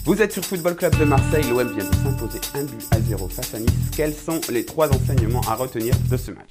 Vous êtes sur Football Club de Marseille, l'OM vient de s'imposer 1-0 face à Nice. Quels sont les 3 enseignements à retenir de ce match ?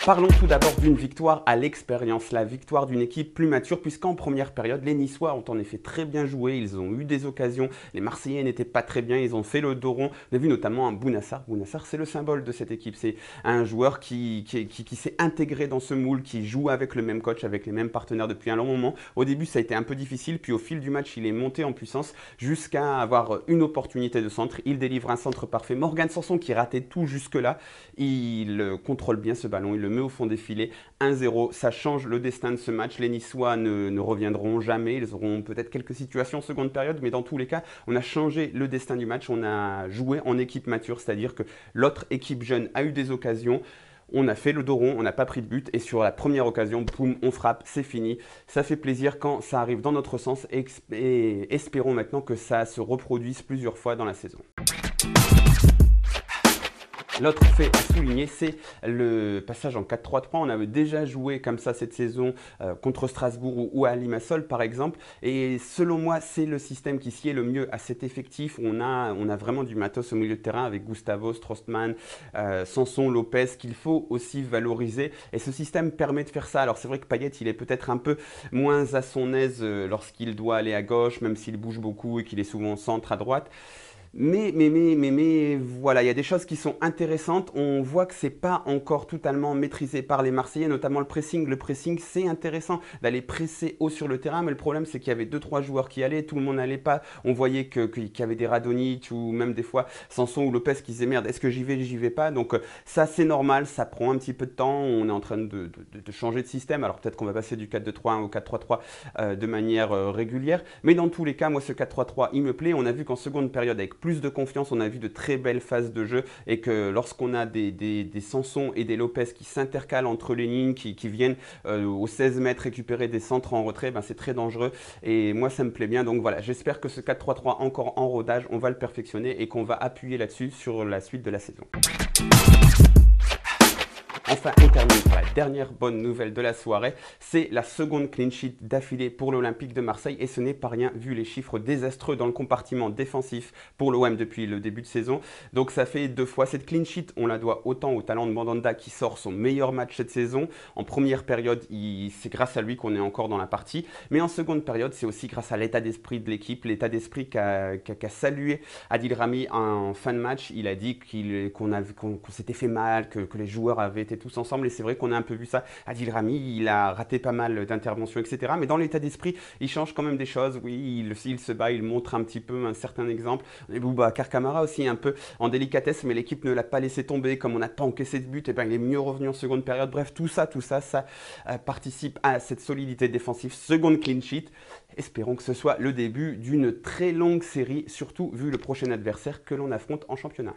Parlons tout d'abord d'une victoire à l'expérience, la victoire d'une équipe plus mature, puisqu'en première période, les Niçois ont en effet très bien joué, ils ont eu des occasions, les Marseillais n'étaient pas très bien, ils ont fait le dos rond. On a vu notamment un Bounassar. Bounassar, c'est le symbole de cette équipe, c'est un joueur qui s'est intégré dans ce moule, qui joue avec le même coach, avec les mêmes partenaires depuis un long moment. Au début, ça a été un peu difficile, puis au fil du match, il est monté en puissance jusqu'à avoir une opportunité de centre. Il délivre un centre parfait. Morgan Sanson, qui ratait tout jusque-là, il contrôle bien ce ballon, il le met au fond des filets, 1-0, ça change le destin de ce match. Les Niçois ne reviendront jamais, ils auront peut-être quelques situations en seconde période, mais dans tous les cas, on a changé le destin du match, on a joué en équipe mature, c'est-à-dire que l'autre équipe jeune a eu des occasions, on a fait le dos rond, on n'a pas pris de but, et sur la première occasion, boum, on frappe, c'est fini. Ça fait plaisir quand ça arrive dans notre sens, et espérons maintenant que ça se reproduise plusieurs fois dans la saison. L'autre fait à souligner, c'est le passage en 4-3-3. On avait déjà joué comme ça cette saison contre Strasbourg ou à Limassol par exemple. Et selon moi, c'est le système qui s'y est le mieux à cet effectif. On a vraiment du matos au milieu de terrain avec Gustavo, Strootman, Sanson, Lopez qu'il faut aussi valoriser. Et ce système permet de faire ça. Alors c'est vrai que Payet, il est peut-être un peu moins à son aise lorsqu'il doit aller à gauche, même s'il bouge beaucoup et qu'il est souvent au centre à droite. Mais voilà, il y a des choses qui sont intéressantes. On voit que c'est pas encore totalement maîtrisé par les Marseillais, notamment le pressing. Le pressing, c'est intéressant d'aller presser haut sur le terrain, mais le problème, c'est qu'il y avait 2-3 joueurs qui allaient, tout le monde n'allait pas. On voyait qu'il y avait des Radonjic ou même des fois Sanson ou Lopez qui disaient merde, est-ce que j'y vais pas? Donc ça, c'est normal, ça prend un petit peu de temps. On est en train de changer de système. Alors peut-être qu'on va passer du 4-2-3-1 au 4-3-3 de manière régulière. Mais dans tous les cas, moi, ce 4-3-3, il me plaît. On a vu qu'en seconde période, avec plus de confiance, on a vu de très belles phases de jeu et que lorsqu'on a des Sanson et des Lopez qui s'intercalent entre les lignes, qui viennent aux 16 mètres récupérer des centres en retrait, c'est très dangereux et moi ça me plaît bien. Donc voilà, j'espère que ce 4-3-3 encore en rodage, on va le perfectionner et qu'on va appuyer là-dessus sur la suite de la saison. Enfin, on termine par la dernière bonne nouvelle de la soirée, c'est la seconde clean sheet d'affilée pour l'Olympique de Marseille et ce n'est pas rien vu les chiffres désastreux dans le compartiment défensif pour l'OM depuis le début de saison. Donc ça fait 2 fois cette clean sheet, on la doit autant au talent de Mandanda qui sort son meilleur match cette saison. En première période, c'est grâce à lui qu'on est encore dans la partie, mais en seconde période, c'est aussi grâce à l'état d'esprit de l'équipe, l'état d'esprit qu'a salué Adil Rami en fin de match. Il a dit qu'on s'était fait mal, que les joueurs avaient été tous ensemble et c'est vrai qu'on a un peu vu ça. Adil Rami, il a raté pas mal d'interventions, etc. Mais dans l'état d'esprit, il change quand même des choses. Oui, il se bat, il montre un petit peu un certain exemple. Et Boubacar Kamara aussi un peu en délicatesse, mais l'équipe ne l'a pas laissé tomber. Comme on n'a pas encaissé de but, et il est mieux revenu en seconde période. Bref, tout ça participe à cette solidité défensive. Seconde clean sheet. Espérons que ce soit le début d'une très longue série, surtout vu le prochain adversaire que l'on affronte en championnat.